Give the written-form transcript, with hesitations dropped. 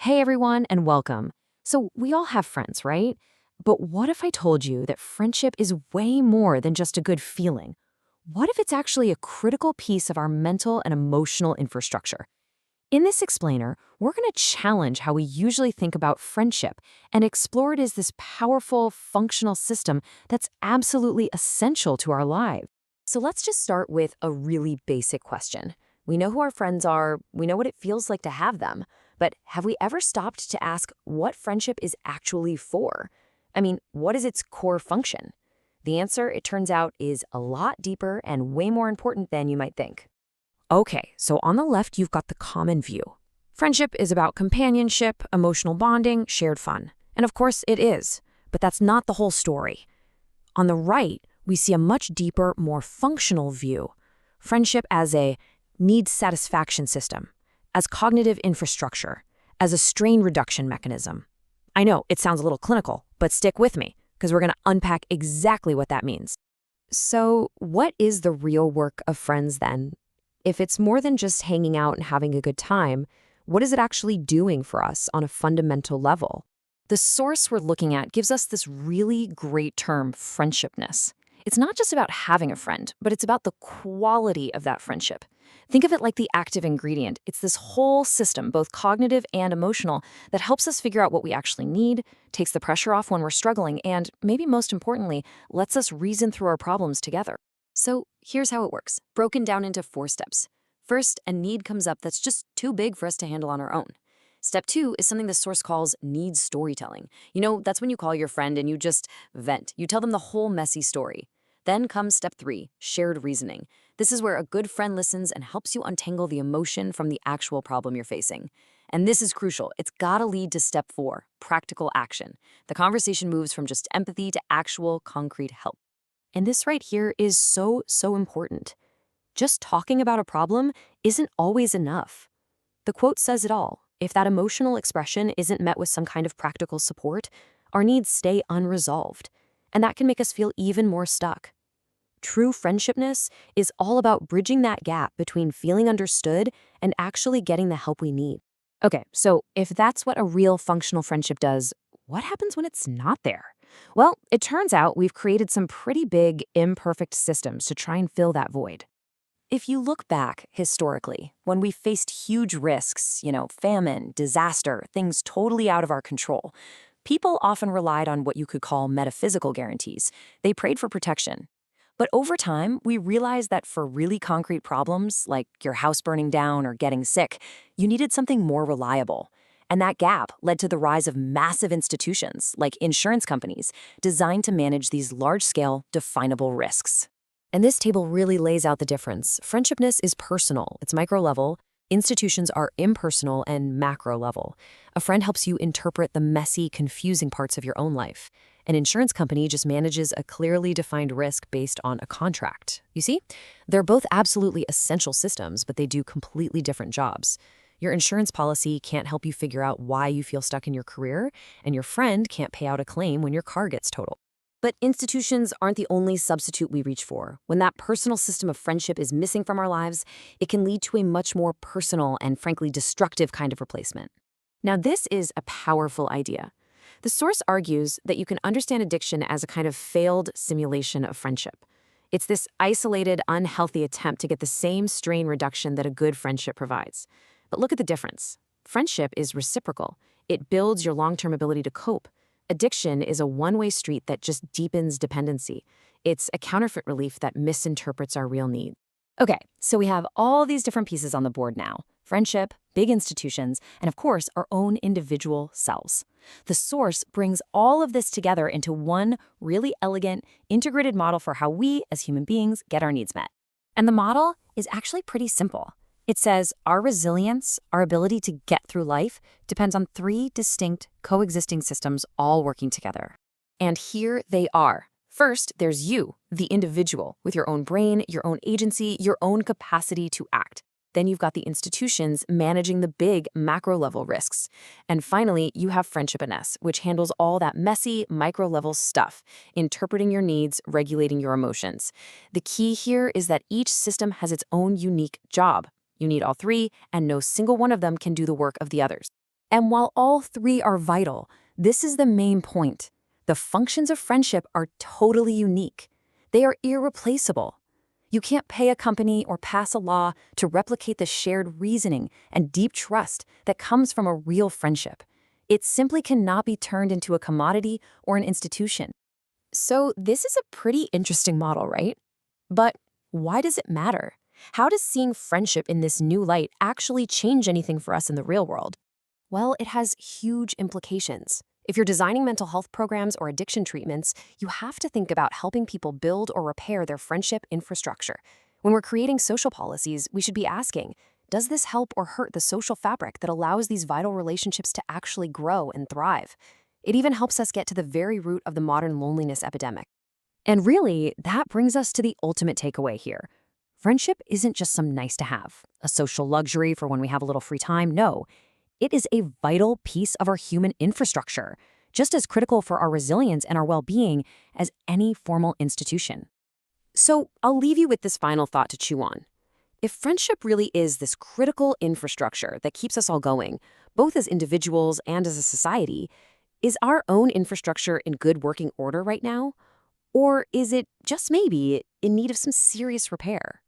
Hey everyone, and welcome. So, we all have friends, right? But what if I told you that friendship is way more than just a good feeling? What if it's actually a critical piece of our mental and emotional infrastructure? In this explainer, we're going to challenge how we usually think about friendship and explore it as this powerful, functional system that's absolutely essential to our lives. So let's just start with a really basic question. We know who our friends are, we know what it feels like to have them, but have we ever stopped to ask what friendship is actually for? I mean, what is its core function? The answer, it turns out, is a lot deeper and way more important than you might think. Okay, so on the left, you've got the common view. Friendship is about companionship, emotional bonding, shared fun. And of course, it is. But that's not the whole story. On the right, we see a much deeper, more functional view. Friendship as a needs satisfaction system, as cognitive infrastructure, as a strain reduction mechanism. I know, it sounds a little clinical, but stick with me, because we're going to unpack exactly what that means. So, what is the real work of friends then? If it's more than just hanging out and having a good time, what is it actually doing for us on a fundamental level? The source we're looking at gives us this really great term, friendshipness. It's not just about having a friend, but it's about the quality of that friendship. Think of it like the active ingredient. It's this whole system, both cognitive and emotional, that helps us figure out what we actually need, takes the pressure off when we're struggling, and, maybe most importantly, lets us reason through our problems together. So here's how it works, broken down into 4 steps. First, a need comes up that's just too big for us to handle on our own. Step 2 is something the source calls needs storytelling. That's when you call your friend and you just vent. You tell them the whole messy story. Then comes step 3, shared reasoning. This is where a good friend listens and helps you untangle the emotion from the actual problem you're facing. And this is crucial. It's gotta lead to step 4, practical action. The conversation moves from just empathy to actual concrete help. And this right here is so important. Just talking about a problem isn't always enough. The quote says it all. If that emotional expression isn't met with some kind of practical support, our needs stay unresolved. And that can make us feel even more stuck. True friendshipness is all about bridging that gap between feeling understood and actually getting the help we need. Okay, so if that's what a real functional friendship does, what happens when it's not there? Well, it turns out we've created some pretty big, imperfect systems to try and fill that void. If you look back historically, when we faced huge risks, famine, disaster, things totally out of our control, people often relied on what you could call metaphysical guarantees. They prayed for protection. But over time, we realized that for really concrete problems, like your house burning down or getting sick, you needed something more reliable. And that gap led to the rise of massive institutions, like insurance companies, designed to manage these large-scale, definable risks. And this table really lays out the difference. Friendshipness is personal, it's micro-level. Institutions are impersonal and macro-level. A friend helps you interpret the messy, confusing parts of your own life. An insurance company just manages a clearly defined risk based on a contract. You see? They're both absolutely essential systems, but they do completely different jobs. Your insurance policy can't help you figure out why you feel stuck in your career, and your friend can't pay out a claim when your car gets totaled. But institutions aren't the only substitute we reach for. When that personal system of friendship is missing from our lives, it can lead to a much more personal and frankly destructive kind of replacement. Now, this is a powerful idea. The source argues that you can understand addiction as a kind of failed simulation of friendship. It's this isolated, unhealthy attempt to get the same strain reduction that a good friendship provides. But look at the difference. Friendship is reciprocal. It builds your long-term ability to cope. Addiction is a one-way street that just deepens dependency. It's a counterfeit relief that misinterprets our real needs. Okay, so we have all these different pieces on the board now. Friendship, big institutions, and of course, our own individual selves. The source brings all of this together into one really elegant, integrated model for how we, as human beings, get our needs met. And the model is actually pretty simple. It says our resilience, our ability to get through life, depends on 3 distinct, coexisting systems all working together. And here they are. First, there's you, the individual, with your own brain, your own agency, your own capacity to act. Then you've got the institutions managing the big macro-level risks. And finally, you have Friendshipness, which handles all that messy micro-level stuff, interpreting your needs, regulating your emotions. The key here is that each system has its own unique job. You need all 3, and no single one of them can do the work of the others. And while all three are vital, this is the main point. The functions of friendship are totally unique. They are irreplaceable. You can't pay a company or pass a law to replicate the shared reasoning and deep trust that comes from a real friendship. It simply cannot be turned into a commodity or an institution. So this is a pretty interesting model, right? But why does it matter? How does seeing friendship in this new light actually change anything for us in the real world? Well, it has huge implications. If you're designing mental health programs or addiction treatments, you have to think about helping people build or repair their friendship infrastructure. When we're creating social policies, we should be asking, does this help or hurt the social fabric that allows these vital relationships to actually grow and thrive? It even helps us get to the very root of the modern loneliness epidemic. And really, that brings us to the ultimate takeaway here. Friendship isn't just some nice to have, a social luxury for when we have a little free time. No, it is a vital piece of our human infrastructure, just as critical for our resilience and our well-being as any formal institution. So I'll leave you with this final thought to chew on. If friendship really is this critical infrastructure that keeps us all going, both as individuals and as a society, is our own infrastructure in good working order right now? Or is it just maybe in need of some serious repair?